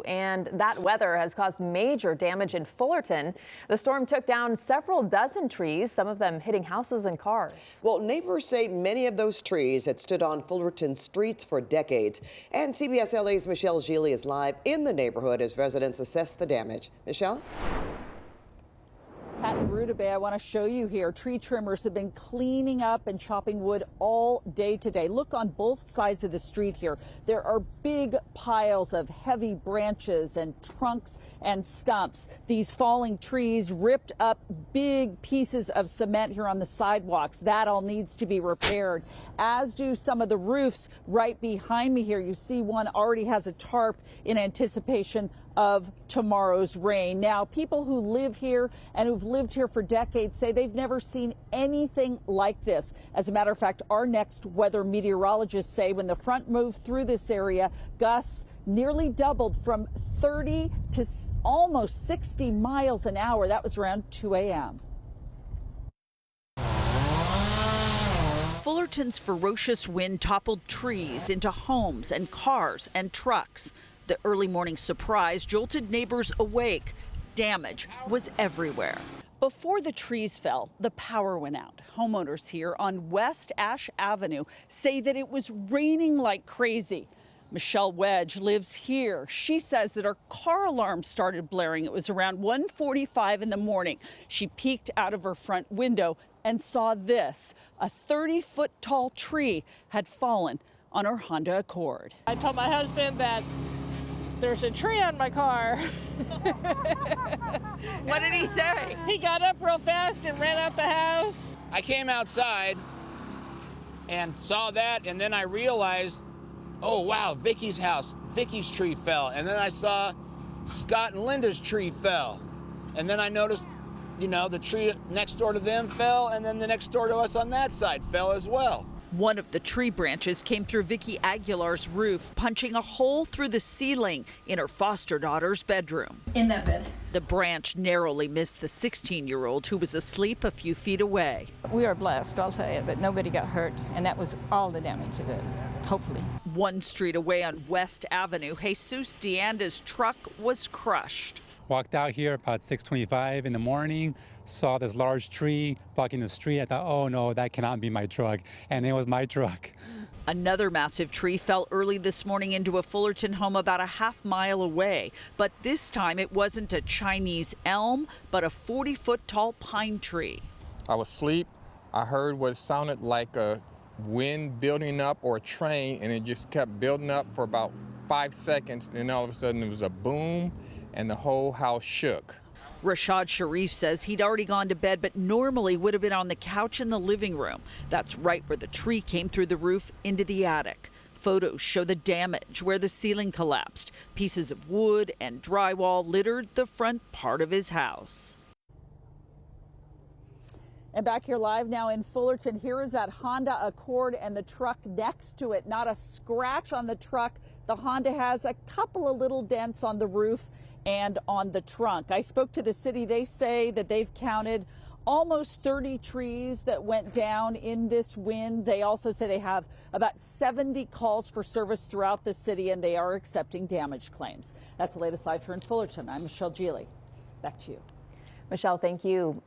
and that weather has caused major damage in Fullerton. The storm took down several dozen trees, some of them hitting houses and cars. Well, neighbors say many of those trees had stood on Fullerton streets for decades. And CBS LA's Michele Gile is live in the neighborhood as residents assess the damage. Michelle? Pat and Ruta Bay, I want to show you here. Tree trimmers have been cleaning up and chopping wood all day today. Look on both sides of the street here. There are big piles of heavy branches and trunks and stumps. These falling trees ripped up big pieces of cement here on the sidewalks. That all needs to be repaired, as do some of the roofs right behind me here. You see one already has a tarp in anticipation of tomorrow's rain. Now, people who live here and who've lived here for decades say they've never seen anything like this. As a matter of fact, our next weather meteorologists say when the front moved through this area, gusts nearly doubled from 30 to almost 60 miles an hour. That was around 2 a.m. Fullerton's ferocious wind toppled trees into homes and cars and trucks. The early morning surprise jolted neighbors awake. Damage was everywhere. Before the trees fell, the power went out. Homeowners here on West Ash Avenue say that it was raining like crazy. Michelle Wedge lives here. She says that her car alarm started blaring. It was around 1:45 in the morning. She peeked out of her front window and saw this. A 30-foot tall tree had fallen on her Honda Accord. I told my husband that there's a tree on my car. What did he say? He got up real fast and ran out the house. I came outside and saw that, and then I realized, oh wow, Vicky's house, Vicky's tree fell. And then I saw Scott and Linda's tree fell. And then I noticed, the tree next door to them fell, and then the next door to us on that side fell as well. One of the tree branches came through Vicky Aguilar's roof, punching a hole through the ceiling in her foster daughter's bedroom. In that bed. The branch narrowly missed the 16-year-old who was asleep a few feet away. We are blessed, I'll tell you, that nobody got hurt, and that was all the damage of it, hopefully. One street away on West Avenue, Jesus DeAnda's truck was crushed. Walked out here about 6:25 in the morning, saw this large tree blocking the street. I thought, oh no, that cannot be my truck. And it was my truck. Another massive tree fell early this morning into a Fullerton home about a half-mile away. But this time it wasn't a Chinese elm, but a 40-foot tall pine tree. I was asleep. I heard what sounded like a wind building up or a train, and it just kept building up for about 5 seconds. And then all of a sudden it was a boom, and the whole house shook. Rashad Sharif says he'd already gone to bed, but normally would have been on the couch in the living room. That's right where the tree came through the roof into the attic. Photos show the damage where the ceiling collapsed. Pieces of wood and drywall littered the front part of his house. And back here live now in Fullerton, here is that Honda Accord and the truck next to it. Not a scratch on the truck. The Honda has a couple of little dents on the roof and on the trunk. I spoke to the city. They say that they've counted almost 30 trees that went down in this wind. They also say they have about 70 calls for service throughout the city, and they are accepting damage claims. That's the latest live here in Fullerton. I'm Michele Gile. Back to you. Michelle, thank you.